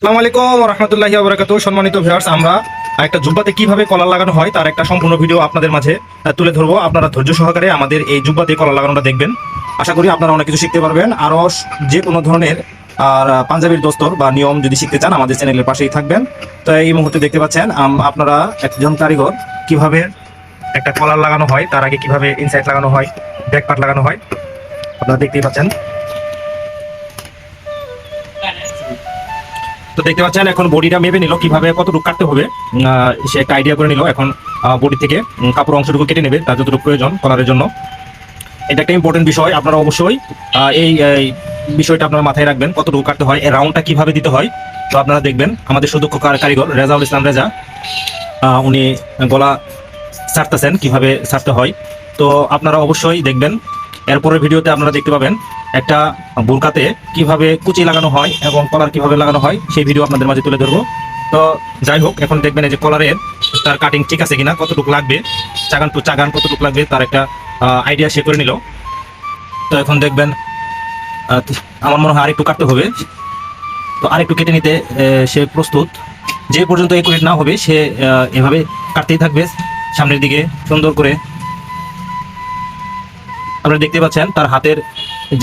আসসালামু আলাইকুম ওয়া রাহমাতুল্লাহি ওয়া বারাকাতুহু। সম্মানিত ভিউয়ার্স, আমরা একটা জুব্বাতে কিভাবে কলার লাগানো হয় তার একটা সম্পূর্ণ ভিডিও আপনাদের মাঝে তুলে ধরবো। আপনারা ধৈর্য সহকারে আমাদের এই জুব্বাতে কলার লাগানোটা দেখবেন। আশা করি আপনারা অনেক কিছু শিখতে পারবেন। আরও যে কোনো ধরনের পাঞ্জাবির দস্তর বা নিয়ম যদি শিখতে চান আমাদের চ্যানেলের পাশেই থাকবেন। তো এই মুহূর্তে দেখতে পাচ্ছেন আপনারা একজন কারিগর কিভাবে একটা কলার লাগানো হয়, তার আগে কিভাবে ইনসাইড লাগানো হয়, ব্যাক পার্ট লাগানো হয় আপনারা দেখতেই পাচ্ছেন। তো দেখতে পাচ্ছেন এখন বডিটা মেপে নিল কিভাবে কতটুকু কাটতে হবে, সে একটা আইডিয়া করে নিল। এখন বডি থেকে কাপড় অংশটুকু কেটে নেবে তার যতটুকু প্রয়োজন কলারের জন্য। এটা একটা ইম্পর্টেন্ট বিষয়, আপনারা অবশ্যই এই বিষয়টা আপনারা মাথায় রাখবেন, কতটুকু কাটতে হয়, এই রাউন্ডটা কিভাবে দিতে হয়। তো আপনারা দেখবেন আমাদের সুদক্ষ কারিগর রেজাউল ইসলাম রেজা উনি গলা ছাড়তেছেন কিভাবে ছাড়তে হয়। তো আপনারা অবশ্যই দেখবেন। এরপরের ভিডিওতে আপনারা দেখতে পাবেন একটা বোরকাতে কিভাবে কুচি লাগানো হয় এবং কলার কিভাবে লাগানো হয়, সেই ভিডিও আপনাদের মাঝে তুলে ধরবো। তো যাই হোক, এখন দেখবেন এই যে কলারের তার কাটিং ঠিক আছে কিনা, কতটুকু লাগবে, চাগান টু চাগান কতটুকু লাগবে তার একটা আইডিয়া সে করে নিল। তো এখন দেখবেন আমার মনে হয় আরেকটু কাটতে হবে। তো আরেকটু কেটে নিতে সে প্রস্তুত। যে পর্যন্ত একুরেট না হবে সে এভাবে কাটতেই থাকবে সামনের দিকে সুন্দর করে। আপনারা দেখতে পাচ্ছেন তার হাতের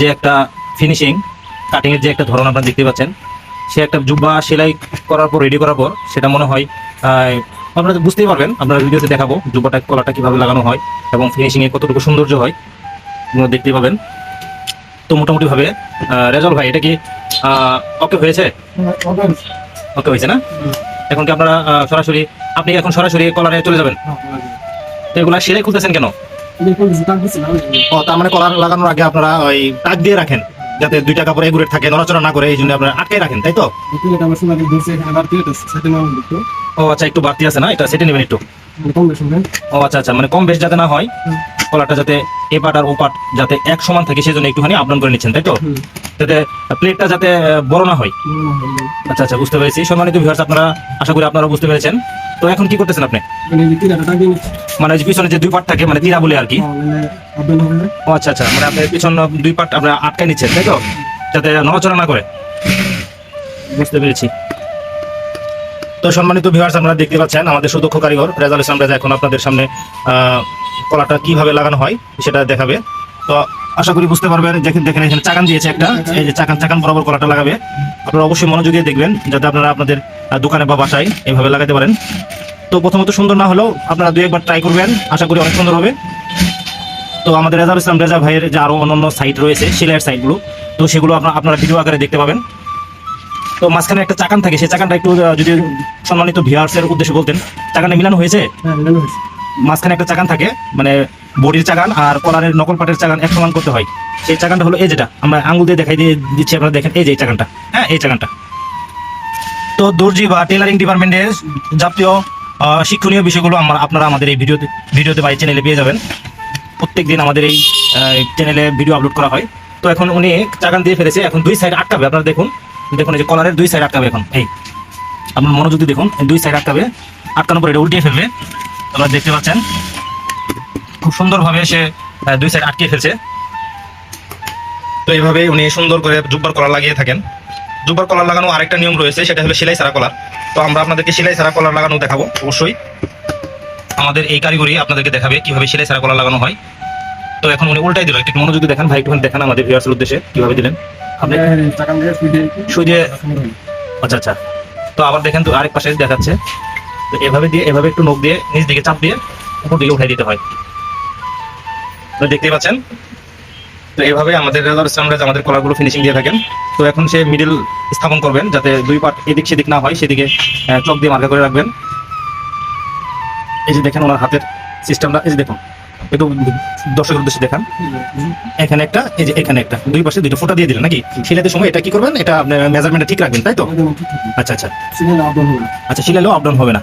যে একটা ফিনিশিং, কাটিং এর যে একটা ধরন আপনারা দেখতে পাচ্ছেন। সে একটা জুব্বা সেলাই করার পর, রেডি করার পর সেটা মনে হয় আপনারা বুঝতেই পারবেন। আপনারা ভিডিওতে দেখাবো জুব্বাটা কলারটা কিভাবে লাগানো হয় এবং ফিনিশিং এ কতটুকু সৌন্দর্য হয় আপনারা দেখতেই পাবেন। তো মোটামুটি ভাবে রেজাল্ট ভাই, এটা কি ওকে হয়েছে? ওকে হয়েছে না? এখন কি আপনারা আপনি এখন সরাসরি কলারে চলে যাবেন? তো এগুলা সেলাই খুলতেছেন কেন? ও, তার মানে কলার লাগানোর আগে আপনারা ওই টাক দিয়ে রাখেন যাতে দুইটা কাপড় এগুরেট থাকে, নড়াচড়া না করে, এই জন্য আপনারা আটকে রাখেন, তাই তো? ও আচ্ছা, একটু বাড়তি আছে না, এটা সেটে নেবেন একটু। ও আচ্ছা আচ্ছা, মানে কম বেশ যাতে না হয়, কলারটা যাতে এ পাট আর ও পাট যাতে এক সমান থাকে সেজন্য একটুখানি আপ ডাউন করে নিচ্ছেন, তাই তো? যাতে প্লেটটা যাতে বড় না হয়। আচ্ছা আচ্ছা, বুঝতে পেরেছি। সম্মানিত ভিউয়ার্স, আপনারা আশা করি আপনারা বুঝতে পেরেছেন। তো এখন কি করতেছেন আপনি? মানে পিছনে যে দুই পাট থাকে, মানে তীরা বলে আর কি। ও আচ্ছা আচ্ছা, মানে আপনি পিছন দুই পাট আপনারা আটকায় নিচ্ছেন, তাই তো? যাতে নড়াচড়া না করে। বুঝতে পেরেছি। তো সম্মানিত ভিউয়ার্স, আপনারা দেখতে পাচ্ছেন আমাদের সুদক্ষ কারিগর রেজাউল ইসলাম রেজা এখন আপনাদের সামনে কলাটা কিভাবে লাগানো হয় সেটা দেখাবে। তো আশা করি বুঝতে পারবেন। দেখেন এখানে চাকান দিয়েছে একটা, এই যে চাকান বরাবর কলাটা লাগাবে। আপনারা অবশ্যই মনোযোগ দিয়ে দেখবেন যাতে আপনারা আপনাদের দোকানে বা বাসায় এইভাবে লাগাতে পারেন। তো প্রথমত সুন্দর না হলেও আপনারা দুই একবার ট্রাই করবেন, আশা করি অনেক সুন্দর হবে। তো আমাদের রেজাউল ইসলাম রেজা ভাইয়ের যে আরো অন্যান্য সাইট রয়েছে সেলাইয়ের সাইটগুলো, তো সেগুলো আপনারা ভিডিও আকারে দেখতে পাবেন। তো মাঝখানে একটা চাকান থাকে, সেই চাকানটা একটু যদি সম্মানিত ভিউয়ার্সের উদ্দেশ্যে বলতেন, চাকানটা মিলানো হয়েছে? মাঝখানে একটা চাকান থাকে, মানে বডির চাকান আর কলারের নকল পাটের চাকান এক সমান করতে হয়। সেই চাকানটা হলো এই যেটা আমরা আঙ্গুল দিয়ে দেখাই দিয়ে দিচ্ছি, আপনারা দেখেন এই যে চাকানটা, হ্যাঁ এই চাকানটা। তো দর্জি বা টেলারিং ডিপার্টমেন্টের জাতীয় শিক্ষণীয় বিষয়গুলো আপনারা আমাদের এই ভিডিওতে বা চ্যানেলে পেয়ে যাবেন। প্রত্যেকদিন আমাদের এই চ্যানেলে ভিডিও আপলোড করা হয়। তো এখন উনি চাকান দিয়ে ফেলেছে, এখন দুই সাইড আটকাবে। আপনারা দেখুন এই যে কলারের দুই সাইড আটকাবে। এখন এই আপনার মনোযোগ দিয়ে দেখুন, দুই সাইড আটকাবে, আটকানোর পর এটা উল্টিয়ে ফেলবে। আপনারা দেখতে পাচ্ছেন খুব সুন্দরভাবে সে দুই সাইড আটকে ফেলছে। তো এইভাবে উনি সুন্দর করে জুব্বার কলার লাগিয়ে থাকেন। জুব্বার কলার লাগানো আরেকটা নিয়ম রয়েছে, সেটা হলো সেলাই ছাড়া কলার। তো আমরা আপনাদেরকে সেলাই ছাড়া কলার লাগানো দেখাবো। অবশ্যই আমাদের এই কারিগরি আপনাদেরকে দেখাবে কিভাবে সেলাই ছাড়া কলার লাগানো হয়। তো এখন উনি উল্টাই দিল, একটু মনোযোগ দিয়ে দেখান ভাই, একটু দেখান আমাদের ভিউয়ার্সের উদ্দেশ্যে কিভাবে দিলেন আপনি সুই দিয়ে। আচ্ছা আচ্ছা, তো আবার দেখেন, তো আরেক পাশে দেখাচ্ছে। তো এভাবে দিয়ে এভাবে একটু নখ দিয়ে নিচ দিকে চাপ দিয়ে উপর দিকে উঠাই দিতে হয়। তো দেখতেই পাচ্ছেন। তো এইভাবে আমাদের রেজাউল ইসলাম রেজা আমাদের কলারগুলো ফিনিশিং দিয়ে থাকেন। তো এখন সে মিডল স্থাপন করবেন যাতে দুই পাট এদিক সেদিক না হয়, সেদিকে চক দিয়ে মার্কা করে রাখবেন। এই যে দেখেন ওনার হাতের সিস্টেমটা, এই যে দেখুন, একটু দর্শকের উদ্দেশ্যে দেখান। এখানে একটা, এই যে এখানে একটা, দুই পাশে দুইটা ফোঁটা দিয়ে দিলেন নাকি? সিলাইতে সময় এটা কি করবেন, এটা আপনার মেজারমেন্টটা ঠিক রাখবেন, তাই তো? আচ্ছা আচ্ছা আচ্ছা, সিলাইলেও আপ ডাউন হবে না।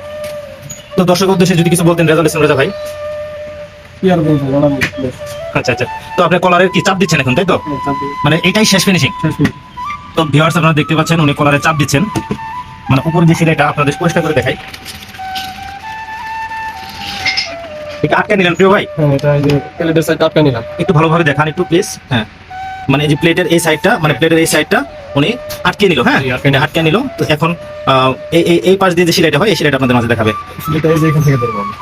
তো দর্শকের উদ্দেশ্যে যদি কিছু বলতেন রেজাউল ইসলাম রেজা ভাই। আচ্ছা আচ্ছা, তো আপনি কলারের কি চাপ দিচ্ছেন এখন, তাই তো? মানে এটাই শেষ ফিনিশিং। তো ভিউয়ার্স, আপনারা দেখতে পাচ্ছেন উনি কলারে চাপ দিচ্ছেন, মানে উপরে যে সেলাইটা আপনাদের পরিষ্কার করে দেখাই। আটকে নিলেন প্রিয় ভাই? একটু ভালোভাবে দেখান একটু প্লিজ। হ্যাঁ, মানে এই যে প্লেটের এই সাইডটা, মানে প্লেটের এই সাইডটা উনি আটকে নিল, হ্যাঁ এটা আটকে নিল। তো এখন এই পাশ দিয়ে যে সেলাইটা হয় এই সেলাইটা আপনাদের মাঝে দেখাবে। এটা এই যে এখান থেকে ধরবো আমি।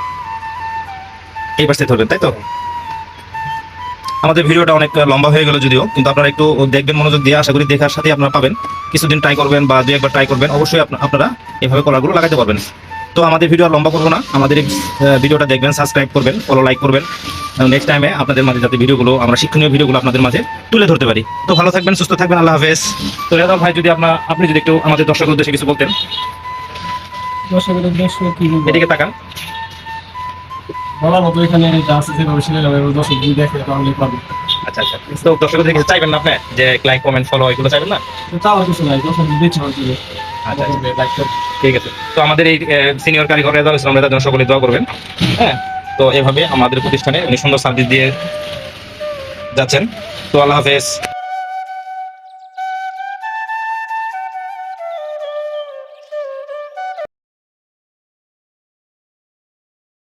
এই পাশ থেকে ধরবেন, তাই তো? আমাদের ভিডিওটা অনেক লম্বা হয়ে গেল যদিও, কিন্তু আপনারা একটু দেখবেন মনোযোগ দিয়ে, আশা করি দেখার সাথে আপনারা পাবেন। কিছুদিন ট্রাই করবেন বা দুই একবার ট্রাই করবেন, অবশ্যই আপনারা এভাবে কলারগুলো লাগাতে পারবেন। তো আমাদের ভিডিও আর লম্বা করবো না, আমাদের এই ভিডিওটা দেখবেন, সাবস্ক্রাইব করবেন, ফলো লাইক করবেন। নেক্সট টাইমে আপনাদের মাঝে যাতে ভিডিওগুলো আমরা শিক্ষণীয় ভিডিওগুলো আপনাদের মাঝে তুলে ধরতে পারি। তো ভালো থাকবেন, সুস্থ থাকবেন, আল্লাহ হাফেজ। তো রেজাউল ভাই, যদি আপনি যদি একটু আমাদের দর্শকদের উদ্দেশ্যে কিছু বলতেন। দর্শকের উদ্দেশ্যে কি বলবো? এদিকে তাকান। বলার মতো এখানে যা আছে সেভাবে সেরে যাবে, দর্শক যদি দেখে তাহলে পাবে। আচ্ছা আচ্ছা, তো দর্শকদের কিছু চাইবেন না আপনি, যে লাইক কমেন্ট ফলো এগুলো চাইবেন না? তো তাও কিছু নাই, দর্শক যদি ইচ্ছা হয় আচ্ছা আচ্ছা, লাইক করবে। ঠিক আছে। তো আমাদের এই সিনিয়র কারিগর রেজাউল ইসলাম রেজার জন্য সকলে দোয়া করবেন। হ্যাঁ, তো এভাবে আমাদের প্রতিষ্ঠানে উনি সুন্দর সার্ভিস দিয়ে যাচ্ছেন। তো আল্লাহ হাফেজ।